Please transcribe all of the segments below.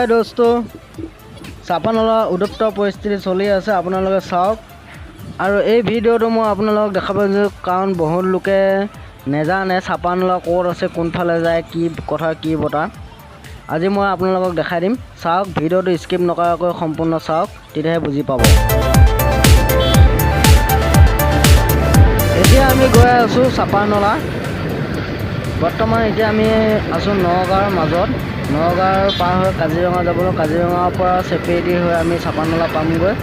হাই দোস্ত, চাপানলা উদ্বৃত্ত পৰিস্থিতি চলি আছে, আপোনালোকে চাওক। আৰু এই ভিডিঅ'টো মই আপোনালোকক দেখাব বিচাৰিছোঁ কাৰণ বহুত লোকে নেজানে চাপানলা ক'ত আছে, কোনফালে যায়, কি কথা কি বতা। আজি মই আপোনালোকক দেখাই দিম। চাওক, ভিডিঅ'টো স্কিপ নকৰাকৈ সম্পূৰ্ণ চাওক, তেতিয়াহে বুজি পাব। এতিয়া আমি গৈ আছোঁ চাপানলা। বৰ্তমান এতিয়া আমি আছোঁ নগাঁৱৰ মাজত। নগাঁৱৰ পাৰ হৈ কাজিৰঙা যাবলৈ, কাজিৰঙাৰ পৰা চেপেদি হৈ আমি চাপানলা পামগৈ।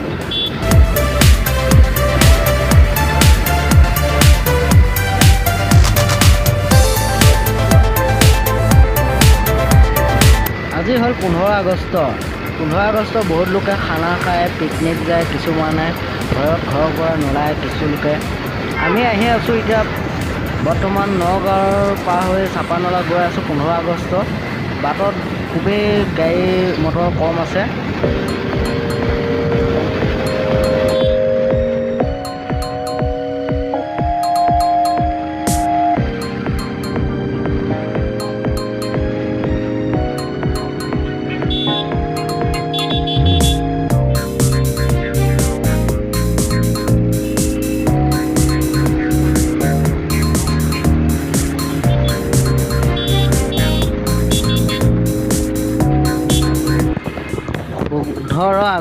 আজি হ'ল 15 আগষ্ট। 15 আগষ্ট বহুত লোকে খানা খায়, পিকনিক যায়, কিছুমানে ঘৰৰ পৰা নোলায়, কিছু লোকে। আমি আহি আছোঁ এতিয়া বৰ্তমান নগাঁৱৰ পাৰ হৈ চাপানলা গৈ আছোঁ 15 আগষ্ট। বাটত খুবেই গাড়ী মটৰ কম আছে।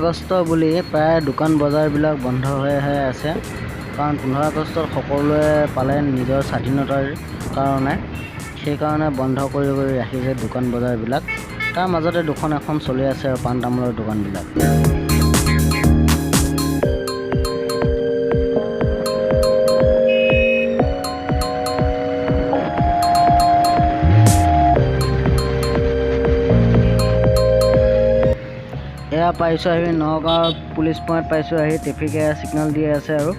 আগষ্ট বুলি প্ৰায় দোকান বজাৰবিলাক বন্ধ হৈ আছে, কাৰণ 15 আগষ্টত সকলোৱে পালে নিজৰ স্বাধীনতাৰ কাৰণে। সেইকাৰণে বন্ধ কৰি ৰাখিছে দোকান বজাৰবিলাক। তাৰ মাজতে দুখন এখন চলি আছে আৰু পাণ তামোলৰ দোকানবিলাক। এয়া পাইছোঁ আহি নগাঁৱৰ পুলিচ পইণ্ট পাইছোঁ আহি। ট্ৰেফিকে ছিগনেল দি আছে আৰু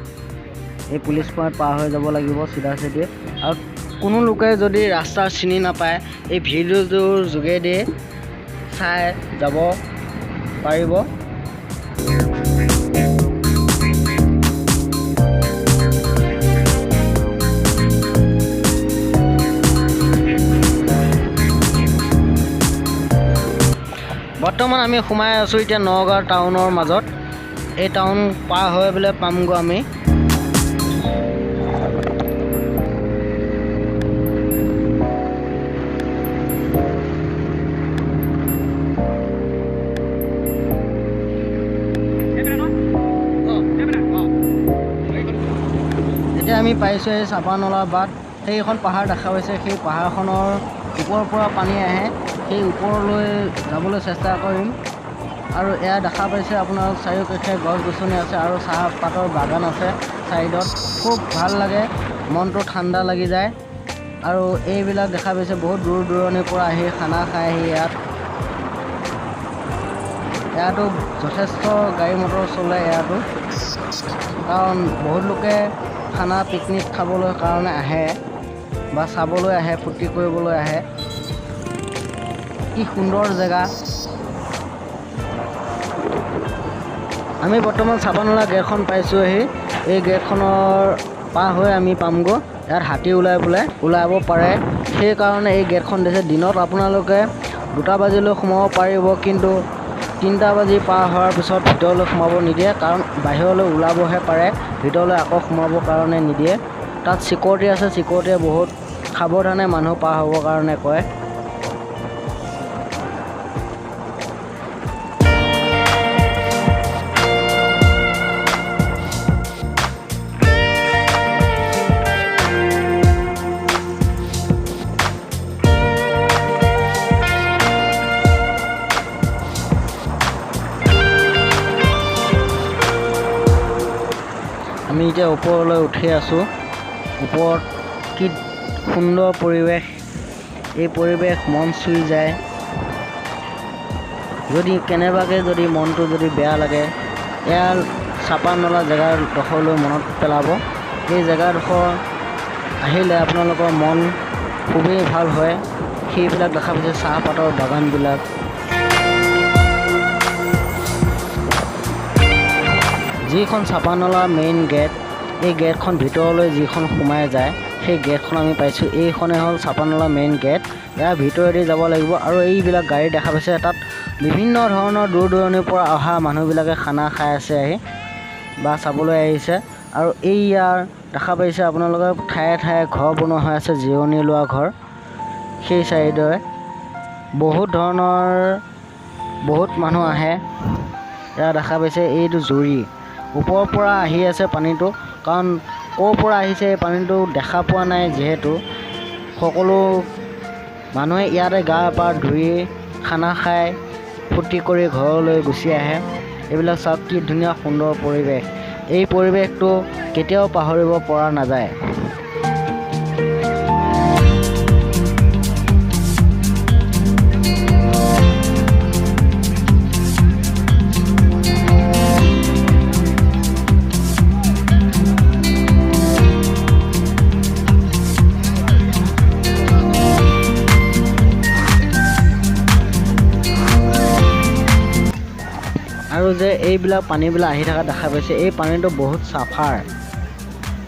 এই পুলিচ পইণ্ট পাৰ হৈ যাব লাগিব চিধা চিধি। আৰু কোনো লোকে যদি ৰাস্তা চিনি নাপায়, এই ভিডিঅ'টোৰ যোগেদি চাই যাব পাৰিব। বৰ্তমান আমি সোমাই আছোঁ এতিয়া নগাঁও টাউনৰ মাজত। এই টাউন পাৰ হৈ পেলাই পামগৈ আমি। এতিয়া আমি পাইছোঁ এই চাপানলা বাট। সেইখন পাহাৰ দেখা পাইছে, সেই পাহাৰখনৰ ওপৰৰ পৰা পানী আহে। সেই ওপৰলৈ যাবলৈ চেষ্টা কৰিম। আৰু এয়া দেখা পাইছে আপোনালোক চাৰিওকাষে গছ গছনি আছে আৰু চাহপাতৰ বাগান আছে চাইডত। খুব ভাল লাগে, মনটো ঠাণ্ডা লাগি যায়। আৰু এইবিলাক দেখা পাইছে বহুত দূৰ দূৰণিৰ পৰা আহি খানা খাই আহি ইয়াতো যথেষ্ট গাড়ী মটৰ চলে ইয়াতো, কাৰণ বহুত লোকে খানা পিকনিক খাবলৈ কাৰণে আহে বা চাবলৈ আহে, ফূৰ্তি কৰিবলৈ আহে। কি সুন্দৰ জেগা। আমি বৰ্তমান চাপানলা গেটখন পাইছোঁহি। এই গেটখনৰ পাৰ হৈ আমি পামগৈ। ইয়াত হাতী ওলাব পাৰে, সেইকাৰণে এই গেটখন দিছে। দিনত আপোনালোকে 2টা বাজিলৈ সোমাব পাৰিব, কিন্তু 3টা বাজি পাৰ হোৱাৰ পিছত ভিতৰলৈ সোমাব নিদিয়ে, কাৰণ বাহিৰলৈ ওলাবহে পাৰে, ভিতৰলৈ আকৌ সোমাবৰ কাৰণে নিদিয়ে। তাত চিকিউৰিটি আছে, চিকিউৰিটিয়ে বহুত সাৱধানে মানুহ পাৰ হ'বৰ কাৰণে কয়। আমি এতিয়া ওপৰলৈ উঠি আছোঁ। ওপৰত কি সুন্দৰ পৰিৱেশ। এই পৰিৱেশ মন চুই যায়। যদি কেনেবাকৈ যদি মনটো যদি বেয়া লাগে, এয়া চাপানলা জেগাডোখৰলৈ মনত পেলাব। এই জেগাডোখৰ আহিলে আপোনালোকৰ মন খুবেই ভাল হয়। সেইবিলাক দেখা পাইছে চাহপাতৰ বাগানবিলাক। যিখন চাপানলা মেইন গেট, এই গেটখন ভিতৰলৈ যিখন সোমাই যায়, সেই গেটখন আমি পাইছোঁ। এইখনে হ'ল চাপানলা মেইন গেট। ইয়াৰ ভিতৰেদি যাব লাগিব। আৰু এইবিলাক গাড়ী দেখা পাইছে, তাত বিভিন্ন ধৰণৰ দূৰ দূৰণিৰ পৰা অহা মানুহবিলাকে খানা খাই আছে আহি বা চাবলৈ আহিছে। আৰু এই ইয়াৰ দেখা পাইছে আপোনালোকে ঠায়ে ঠায়ে ঘৰ বনোৱা হৈ আছে, জিৰণি লোৱা ঘৰ। সেই চাইডৰে বহুত মানুহ আহে। এয়া দেখা পাইছে এইটো জুৰি ওপৰৰ পৰা আহি আছে পানীটো, কাৰণ ক'ৰ পৰা আহিছে এই পানীটো দেখা পোৱা নাই। যিহেতু সকলো মানুহে ইয়াতে গা পা ধুই খানা খাই ফূৰ্তি কৰি ঘৰলৈ গুচি আহে। এইবিলাক চাওক কি ধুনীয়া সুন্দৰ পৰিৱেশ। এই পৰিৱেশটো কেতিয়াও পাহৰিব পৰা নাযায়। আৰু যে এইবিলাক পানীবিলাক আহি থকা দেখা পাইছে, এই পানীটো বহুত চাফাৰ,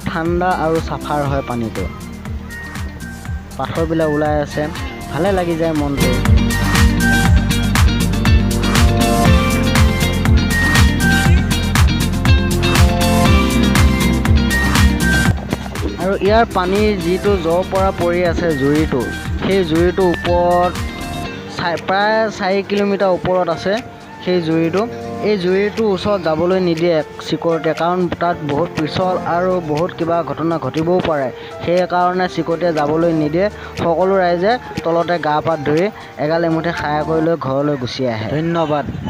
ঠাণ্ডা আৰু চাফাৰ হয় পানীটো। পাথৰবিলাক ওলাই আছে, ভালে লাগি যায় মনটো। আৰু ইয়াৰ পানীৰ যিটো জ্বৰ পৰা পৰি আছে জুৰিটো, সেই জুৰিটোৰ ওপৰত প্ৰায় 4 কিলোমিটাৰ ওপৰত আছে সেই জুৰিটো। এই জুৰিটোৰ ওচৰত যাবলৈ নিদিয়ে চিকৰটিয়ে, কাৰণ তাত বহুত পিছল আৰু বহুত কিবা ঘটনা ঘটিবও পাৰে। সেইকাৰণে চিকৰটিয়ে যাবলৈ নিদিয়ে। সকলো ৰাইজে তলতে গা পা ধুই এগাল এমুঠি খাই কৰি লৈ ঘৰলৈ গুচি আহে। ধন্যবাদ।